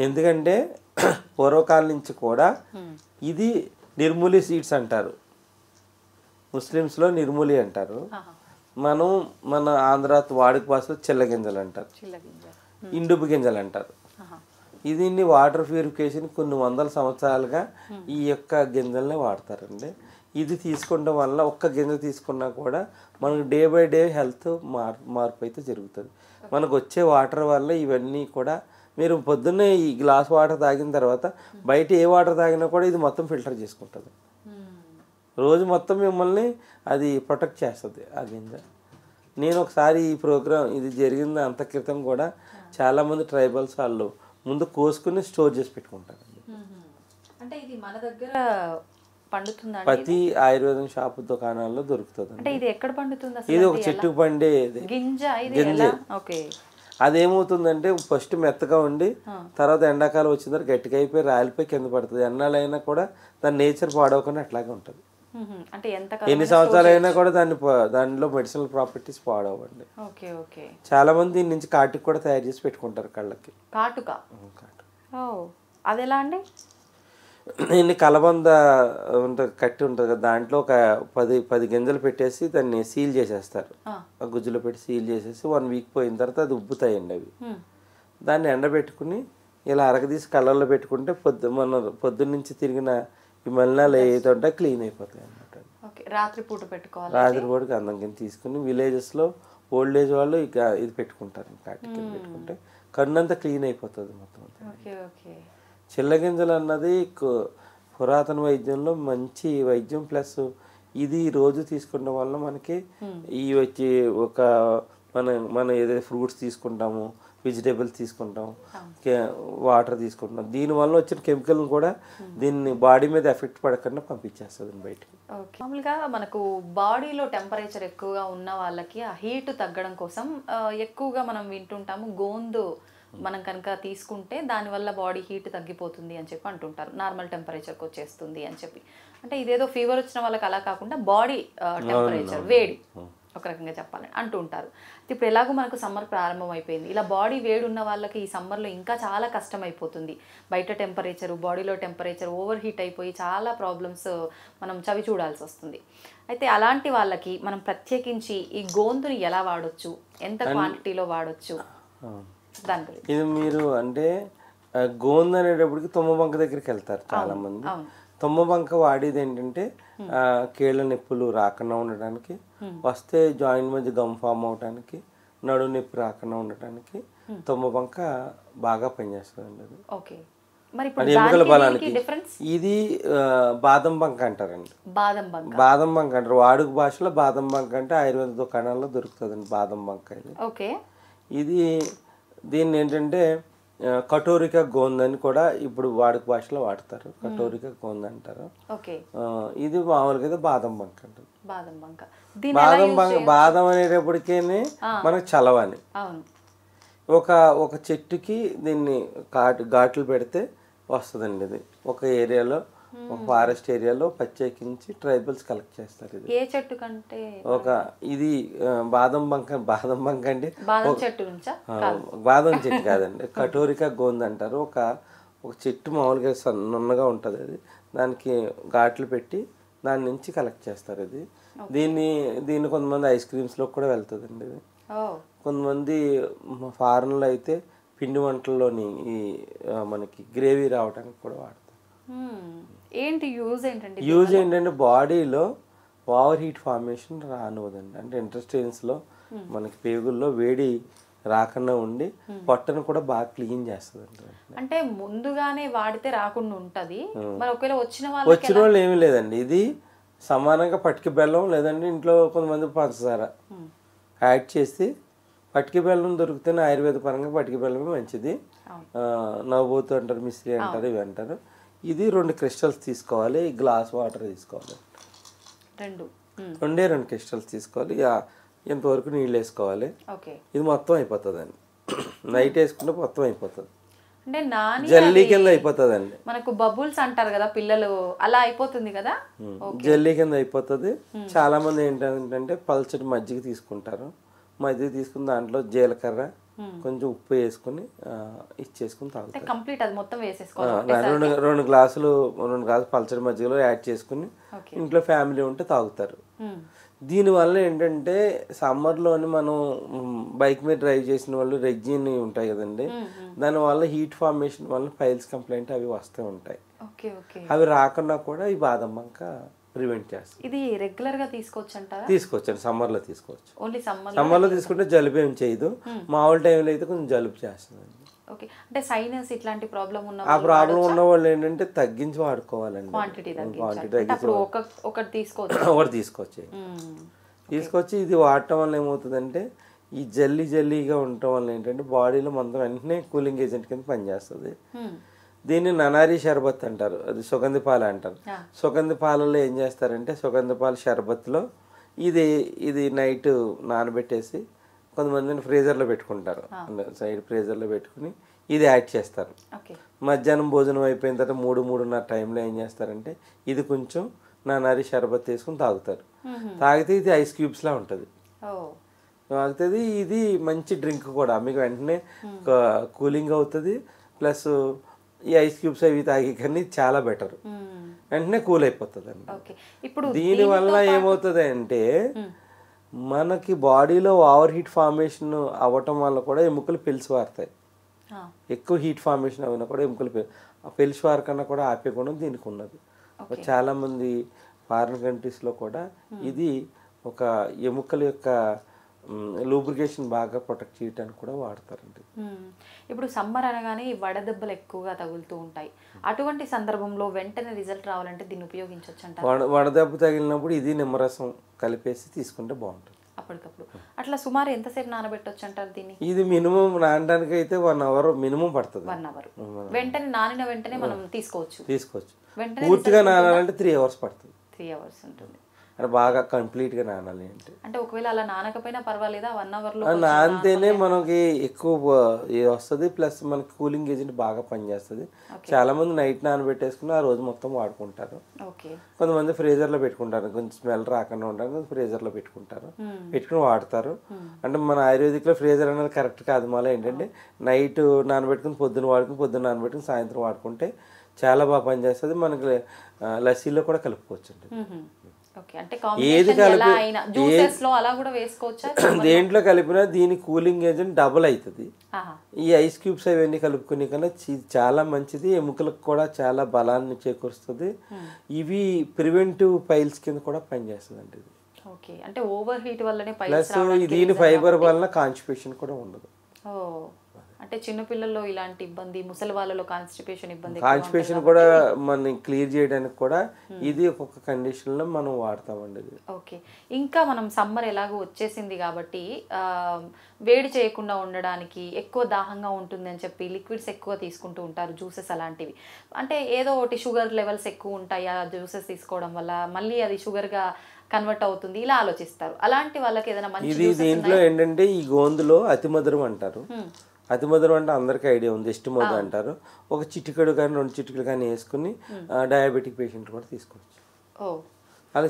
ఎందుకంటే పూర్వకాలం నుంచి కూడా ఇది నిర్మూలి సీడ్స్ అంటారు, ముస్లిమ్స్లో నిర్మూలి అంటారు, మన ఆంధ్ర వాడుక భాషలో చిల్లగింజలు అంటారు, ఇండుపు గింజలు అంటారు. దీన్ని వాటర్ ప్యూరిఫికేషన్ కొన్ని వందల సంవత్సరాలుగా ఈ యొక్క గింజల్ని వాడతారండి. ఇది తీసుకోవడం వల్ల ఒక్క గింజ తీసుకున్నా కూడా మనకు డే బై డే హెల్త్ మార్పు అయితే జరుగుతుంది. మనకు వచ్చే వాటర్ వల్ల ఇవన్నీ కూడా మీరు పొద్దున్నే ఈ గ్లాస్ వాటర్ తాగిన తర్వాత బయట ఏ వాటర్ తాగినా కూడా ఇది మొత్తం ఫిల్టర్ చేసుకుంటుంది. రోజు మొత్తం మిమ్మల్ని అది ప్రొటెక్ట్ చేస్తుంది ఆ గింజ. నేను ఒకసారి ఈ ప్రోగ్రామ్ ఇది జరిగింది అంత క్రితం కూడా చాలామంది ట్రైబల్స్ వాళ్ళు ముందు కోసుకుని స్టోర్ చేసి పెట్టుకుంటారు. అంటే ఇది మన దగ్గర పండుతుందా? ప్రతి ఆయుర్వేదం షాపు దుకాణాల్లో దొరుకుతుంది. అంటే ఇది ఎక్కడ పండుతుంది? ఇది ఒక చెట్టుకు పండే గింజ. అదేమవుతుందంటే ఫస్ట్ మెత్తగా ఉండి తర్వాత ఎండాకాలం వచ్చిన తర్వాత గట్టిగా అయిపోయి రాలిపోయి కింద పడుతుంది. ఎన్నాళ్ళైనా కూడా దాని నేచర్ పాడవకుండా అట్లాగే ఉంటుంది. అంటే ఎన్ని సంవత్సరాలైనా కూడా దానిలో మెడిసినల్ ప్రాపర్టీస్ పాడవండి. చాలా మంది దీని నుంచి కాటుకు కూడా తయారు చేసి పెట్టుకుంటారు కళ్ళకి. కాటుక? అది ఎలా అండి? దీన్ని కలబంద ఉంటుంది, కట్టి ఉంటుంది కదా, దాంట్లో ఒక 10 గింజలు పెట్టేసి దాన్ని సీల్ చేసేస్తారు. ఆ గుజ్జులో పెట్టి సీల్ చేసేసి 1 వీక్ పోయిన తర్వాత అది ఉబ్బుతాయండి అవి. దాన్ని ఎండబెట్టుకుని ఇలా అరగదీసి కళ్ళల్లో పెట్టుకుంటే పొద్దున్న నుంచి తిరిగిన ఈ మలినాలు ఏదైతే ఉంటాయో క్లీన్ అయిపోతాయి అన్నమాట. రాత్రిపూట పెట్టుకోవాలి. రాత్రిపూటకి అందం కింద తీసుకుని విలేజెస్లో ఓల్డ్ ఏజ్ వాళ్ళు ఇక ఇది పెట్టుకుంటారు, కాటికి పెట్టుకుంటే కన్నంతా క్లీన్ అయిపోతుంది మొత్తం. చిల్లగింజలు అన్నది పురాతన వైద్యంలో మంచి వైద్యం. ప్లస్ ఇది రోజు తీసుకోవడం వల్ల మనకి ఈ వచ్చి ఒక మనం ఏదైతే ఫ్రూట్స్ తీసుకుంటాము, వెజిటేబల్స్ తీసుకుంటాం, వాటర్ తీసుకుంటాం, దీనివల్ల వచ్చిన కెమికల్ కూడా దీన్ని బాడీ మీద ఎఫెక్ట్ పడకుండా పంపించేస్తుంది బయటికి. మామూలుగా మనకు బాడీలో టెంపరేచర్ ఎక్కువగా ఉన్న వాళ్ళకి ఆ హీట్ తగ్గడం కోసం ఎక్కువగా మనం వింటుంటాము గోందు మనం కనుక తీసుకుంటే దానివల్ల బాడీ హీట్ తగ్గిపోతుంది అని చెప్పి అంటుంటారు, నార్మల్ టెంపరేచర్కి వచ్చేస్తుంది అని చెప్పి. అంటే ఇదేదో ఫీవర్ వచ్చిన వాళ్ళకి అలా కాకుండా బాడీ టెంపరేచర్ వేడి ఒక రకంగా చెప్పాలని అంటూ ఉంటారు. ఇప్పుడు ఎలాగో మనకు సమ్మర్ ప్రారంభం అయిపోయింది, ఇలా బాడీ వేడి ఉన్న వాళ్ళకి ఈ సమ్మర్లో ఇంకా చాలా కష్టం అయిపోతుంది. బయట టెంపరేచరు, బాడీలో టెంపరేచర్ ఓవర్ హీట్ అయిపోయి చాలా ప్రాబ్లమ్స్ మనం చవి చూడాల్సి వస్తుంది. అయితే అలాంటి వాళ్ళకి మనం ప్రత్యేకించి ఈ గోందుని ఎలా వాడొచ్చు, ఎంత క్వాంటిటీలో వాడొచ్చు దాని గురించి. ఇది మీరు అంటే గోందు అనేటప్పటికి తుమ్మబంక దగ్గరికి వెళ్తారు చాలా మంది. తుమ్మబంక వాడేది ఏంటంటే కీళ్ళ నొప్పులు రాకుండా ఉండటానికి, వస్తే జాయింట్ మధ్య గమ్ ఫామ్ అవడానికి, నడు నొప్పి రాకుండా ఉండటానికి తుమ్మబంక బాగా పనిచేస్తుంది అండి. అది ఎముకల బలానికి. ఇది బాదం బంక అంటారండి. బాదం బంక అంటారు వాడుక భాషలో. బాదం బంక అంటే ఆయుర్వేద దుకాణాల్లో దొరుకుతుందండి బాదం బంక. ఇది దీన్ని ఏంటంటే కటోరిక గోంద్ అని కూడా ఇప్పుడు వాడుక భాషలో వాడతారు, కటోరిక గోంద్ అంటారు. ఇది మామూలుగా అయితే బాదం బంక అంటారు. బాదం అనేటప్పటికే మనకు చలవని ఒక చెట్టుకి దీన్ని ఘాట్లు పెడితే వస్తుందండి. ఇది ఒక ఏరియాలో, ఒక ఫారెస్ట్ ఏరియాలో ప్రత్యేకించి ట్రైబల్స్ కలెక్ట్ చేస్తారు. ఇది ఏ చెట్టు కంటే ఇది బాదం బంక అంటే బాదం చెట్టు కాదండి, కటోరిక గోంద్ అంటారు. ఒక చెట్టు మామూలుగా నున్నగా ఉంటుంది, అది దానికి ఘాట్లు పెట్టి దాని నుంచి కలెక్ట్ చేస్తారు. ఇది దీన్ని కొంతమంది ఐస్ క్రీమ్స్లో కూడా వెళ్తుందండి. ఇది కొంతమంది ఫారెన్లో అయితే పిండి వంటల్లోని ఈ మనకి గ్రేవీ రావడానికి కూడా వాడతారు. యూజ్ ఏంటంటే బాడీలో ఓవర్ హీట్ ఫార్మేషన్ రానివ్వదండి. అంటే ఇంటెస్టైన్స్లో మనకి పేగుల్లో వేడి రాకుండా ఉండి పొట్టను కూడా బాగా క్లీన్ చేస్తుంది. అంటే ముందుగానే వాడితే రాకుండా ఉంటది. మరి ఒకవేళ వచ్చిన వాళ్ళు ఏమీ లేదండి, ఇది సమానంగా పటిక బెల్లం లేదంటే ఇంట్లో కొంతమంది పంచదార యాడ్ చేసి, పటిక బెల్లం దొరికితేనే ఆయుర్వేద పరంగా పటిక బెల్లమే మంచిది. నవ్వుతూ అంటారు, మిశ్రీ అంటారు, ఇవి అంటారు. ఇది 2 క్రిస్టల్స్ తీసుకోవాలి, గ్లాస్ వాటర్ తీసుకోవాలి, 2 క్రిస్టల్స్ తీసుకోవాలి, ఇంతవరకు నీళ్ళు వేసుకోవాలి. ఇది మొత్తం అయిపోతుంది అండి, నైట్ వేసుకుంటే మొత్తం అయిపోతుంది, జల్లీ కింద అయిపోతుంది అండి. మనకు బబుల్స్ అంటారు కదా పిల్లలు, అలా అయిపోతుంది కదా, జల్లీ కింద అయిపోతుంది. చాలా మంది ఏంటంటే పల్చటి మజ్జిగ తీసుకుంటారు, మజ్జిగ తీసుకుని దాంట్లో జీలకర్ర కొంచెం ఉప్పు వేసుకుని ఇచ్చేసుకుని తాగుతారు. కంప్లీట్ అది మొత్తం వేసేసుకోవాలి. 2 గ్లాసులు పల్చడి మజ్జిగలో యాడ్ చేసుకుని ఇంట్లో ఫ్యామిలీ ఉంటే తాగుతారు. దీనివల్ల ఏంటంటే సమ్మర్లోని మనం బైక్ మీద డ్రైవ్ చేసిన వాళ్ళు రెగ్జిన్ ఉంటాయి కదండి, దానివల్ల హీట్ ఫార్మేషన్ వల్ల ఫైల్స్ కంప్లైంట్ అవి వస్తూ ఉంటాయి. అవి రాకుండా కూడా ఈ బాదం బంక ప్రివెంట్ చేస్తుంది. ఇది రెగ్యులర్ గా తీసుకోవచ్చు అంటారా? తీసుకోవచ్చు, సమ్మర్లో తీసుకోవచ్చు. ఓన్లీ సమ్మర్లో తీసుకుంటే జలుబు ఏం చేయదు, మామూలు టైంలో అయితే కొంచెం జలుబు చేస్తుంది. అంటే సైనస్ ఇట్లాంటి ప్రాబ్లం ఉన్న ఆ ప్రాబ్లం ఉన్న వాళ్ళు ఏంటంటే తగ్గించి వాడుకోవాలండి, క్వాంటిటీ ఒకటి తీసుకోవచ్చు. తీసుకొచ్చి ఇది వాడటం వల్ల ఏమవుతుందంటే ఈ జల్లీగా ఉండటం వల్ల ఏంటంటే బాడీలో మొత్తం వెంటనే కూలింగ్ ఏజెంట్ కింద పనిచేస్తుంది. దీన్ని ననారి షర్బత్ అంటారు, అది సుగంధి పాలు అంటారు. సుగంధి పాలలో ఏం చేస్తారంటే సుగంధి పాల షర్బత్లో ఇది నైట్ నానబెట్టేసి కొంతమంది ఫ్రీజర్లో పెట్టుకుంటారు, సైడ్ ఫ్రీజర్లో పెట్టుకుని ఇది యాడ్ చేస్తారు. మధ్యాహ్నం భోజనం అయిపోయిన తర్వాత 3-3:30 టైంలో ఏం చేస్తారంటే ఇది కొంచెం ననారి షర్బత్ తీసుకుని తాగుతారు. తాగితే ఇది ఐస్ క్యూబ్స్లా ఉంటుంది, తాగుతుంది. ఇది మంచి డ్రింక్ కూడా, మీకు వెంటనే కూలింగ్ అవుతుంది. ప్లస్ ఈ ఐస్ క్యూబ్స్ అవి తాగి కానీ చాలా బెటర్, వెంటనే కూల్ అయిపోతుంది అండి. ఓకే. ఇప్పుడు దీనివల్ల ఏమవుతుంది అంటే మనకి బాడీలో ఓవర్ హీట్ ఫార్మేషన్ అవ్వటం వల్ల కూడా ఎముకలు పెలిసి వారుతాయి. ఎక్కువ హీట్ ఫార్మేషన్ అయినా కూడా ఎముకలు పెలిసి వారి కన్నా కూడా ఆపే గుణం దీనికి ఉన్నది. చాలామంది ఫారిన్ కంట్రీస్లో కూడా ఇది ఒక ఎముకల యొక్క లూబ్రికేషన్ బాగా ప్రొటెక్ట్ చేయడానికి కూడా వాడతారండి. ఇప్పుడు సమ్మర్ అనగానే వడదెబ్బలు ఎక్కువగా తగులుతూ ఉంటాయి. అటువంటి సందర్భంలో వెంటనే రిజల్ట్ రావాలంటే దీన్ని ఉపయోగించవచ్చు అంటారు. వడదెబ్బ తగిలినప్పుడు ఇది నిమ్మరసం కలిపేసి తీసుకుంటే బాగుంటుంది అప్పటికప్పుడు. అట్లా సుమారు ఎంతసేపు నానబెట్టవచ్చు అంటారు దీన్ని? ఇది మినిమం నానడానికి అయితే 1 అవర్ మినిమం పడుతుంది. 1 అవర్ వెంటనే నానిన వెంటనే మనం తీసుకోవచ్చు. పూర్తిగా నానాలంటే 3 అవర్స్ పడుతుంది. 3 అవర్స్ ఉంటుంది అంటే బాగా కంప్లీట్గా నానాలి అంటే ఒకవేళ అలా నానకపోయినా పర్వాలేదా? 1 అవర్లో నానితేనే మనకి ఎక్కువ వస్తుంది, ప్లస్ మనకి కూలింగ్ ఏజెంట్ బాగా పనిచేస్తుంది. చాలా మంది నైట్ నానబెట్టేసుకుని ఆ రోజు మొత్తం వాడుకుంటారు. కొంతమంది ఫ్రీజర్లో పెట్టుకుంటారు, కొంచెం స్మెల్ రాకుండా ఉంటారు, ఫ్రీజర్లో పెట్టుకుని వాడతారు. అంటే మన ఆయుర్వేదిక్లో ఫ్రీజర్ అనేది కరెక్ట్ కాదు. మళ్ళీ ఏంటంటే నైట్ నానబెట్టుకుని పొద్దున్న నానబెట్టుకుని సాయంత్రం వాడుకుంటే చాలా బాగా పనిచేస్తుంది. మనకి లస్సీలో కూడా కలుపుకోవచ్చు అండి. ఏది దేంట్లో కలిపినా దీని కూలింగ్ ఏజెంట్ డబుల్ అవుతుంది. ఈ ఐస్ క్యూబ్స్ అవన్నీ కలుపుకునే కన్నా చాలా మంచిది, ఎముకలకు కూడా చాలా బలాన్ని చేకూరుస్తుంది. ఇవి ప్రివెంటివ్ పైల్స్ కింద కూడా పనిచేస్తుంది అండి. ప్లస్ దీని ఫైబర్ వలన కాన్స్టిపేషన్ కూడా ఉండదు. అంటే చిన్న పిల్లల్లో ఇలాంటి ఇబ్బంది, ముసలి వాళ్ళలో కాన్స్టిపేషన్ కూడా మనం క్లియర్ చేయడానికి కూడా ఇది ఒక్కొక్క కండిషన్ లో మనం వాడతామండి. ఓకే. ఇంకా మనం సమ్మర్ ఎలాగో వచ్చేసింది కాబట్టి వేడి చేయకుండా ఉండడానికి, ఎక్కువ దాహంగా ఉంటుంది అని చెప్పి లిక్విడ్స్ ఎక్కువ తీసుకుంటూ ఉంటారు, జ్యూసెస్ అలాంటివి. అంటే ఏదో ఒకటి షుగర్ లెవెల్స్ ఎక్కువ ఉంటాయి ఆ జ్యూసెస్ తీసుకోవడం వల్ల, మళ్ళీ అది షుగర్గా కన్వర్ట్ అవుతుంది, ఇలా ఆలోచిస్తారు. అలాంటి వాళ్ళకి ఏదైనా మంచి దీంట్లో ఏంటంటే ఈ గోందులో అతి మధురం అంటారు. అతి మధురం అంటే అందరికీ ఐడియా ఉంది, ఎస్ట్ మధు అంటారు. ఒక చిటికెడు కానీ 2 చిటికెడు కానీ వేసుకుని డయాబెటిక్ పేషెంట్ కూడా తీసుకోవచ్చు. అలా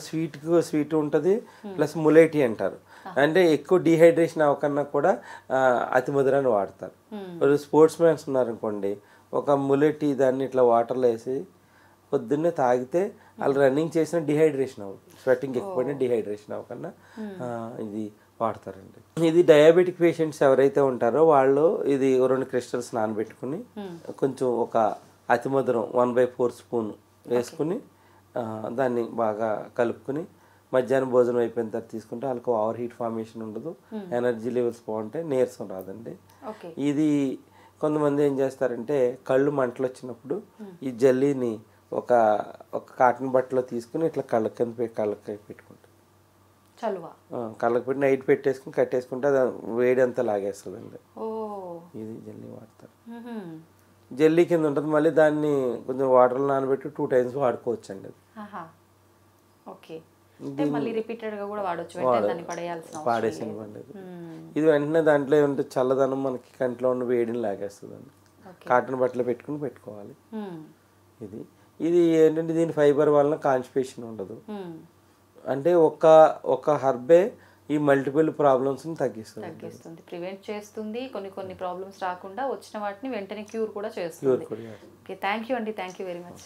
స్వీట్ ఉంటుంది, ప్లస్ ములేటీ అంటారు. అంటే ఎక్కువ డీహైడ్రేషన్ అవ్వకన్నా కూడా అతి మధురాన్ని వాడతారు. స్పోర్ట్స్ మ్యాన్స్ ఉన్నారనుకోండి, ఒక ములేటీ దాన్ని ఇట్లా వాటర్లో వేసి పొద్దున్నే తాగితే వాళ్ళు రన్నింగ్ చేసిన డిహైడ్రేషన్ అవ్వదు, స్వెట్టింగ్ ఎక్కువైనా డిహైడ్రేషన్ అవ్వకన్నా ఇది వాడతారండి. ఇది డయాబెటిక్ పేషెంట్స్ ఎవరైతే ఉంటారో వాళ్ళు ఇది 2 క్రిస్టల్స్ నానబెట్టుకుని కొంచెం ఒక అతి మధురం 1/4 స్పూన్ వేసుకుని దాన్ని బాగా కలుపుకుని మధ్యాహ్నం భోజనం అయిపోయిన తర్వాత తీసుకుంటే వాళ్ళకి ఓవర్ హీట్ ఫార్మేషన్ ఉండదు, ఎనర్జీ లెవెల్స్ బాగుంటాయి, నీరసం రాదండి. ఇది కొంతమంది ఏం చేస్తారంటే కళ్ళు మంటలు వచ్చినప్పుడు ఈ జల్లీని ఒక కాటన్ బట్టలో తీసుకుని ఇట్లా కళ్ళకి పెట్టుకుంటారు. కళ్ళకి పెట్టి నైట్ పెట్టేసుకుని కట్టేసుకుంటే అది వేడి అంతా లాగేస్తుందండి. ఇది జల్లీ వాడతారు. జల్లీ కింద ఉంటుంది, మళ్ళీ దాన్ని కొంచెం వాటర్లో నానబెట్టి 2 టైమ్స్ వాడుకోవచ్చు అండి. పాడేసినవ్వండి. ఇది వెంటనే దాంట్లో ఏమంటే చల్లదనం మనకి కంట్లో ఉన్న వేడిని లాగేస్తుందండి. కాటన్ బట్టలు పెట్టుకోవాలి. ఇది ఏంటంటే దీని ఫైబర్ వలన కాన్స్టిపేషన్ ఉండదు. అంటే ఒక హర్బే ఈ మల్టిపుల్ ప్రాబ్లమ్స్ని తగ్గిస్తుంది, ప్రివెంట్ చేస్తుంది. కొన్ని ప్రాబ్లమ్స్ రాకుండా వచ్చిన వాటిని వెంటనే క్యూర్ కూడా చేస్తుంది. ఓకే, థ్యాంక్ యూ అండి, థ్యాంక్ యూ వెరీ మచ్.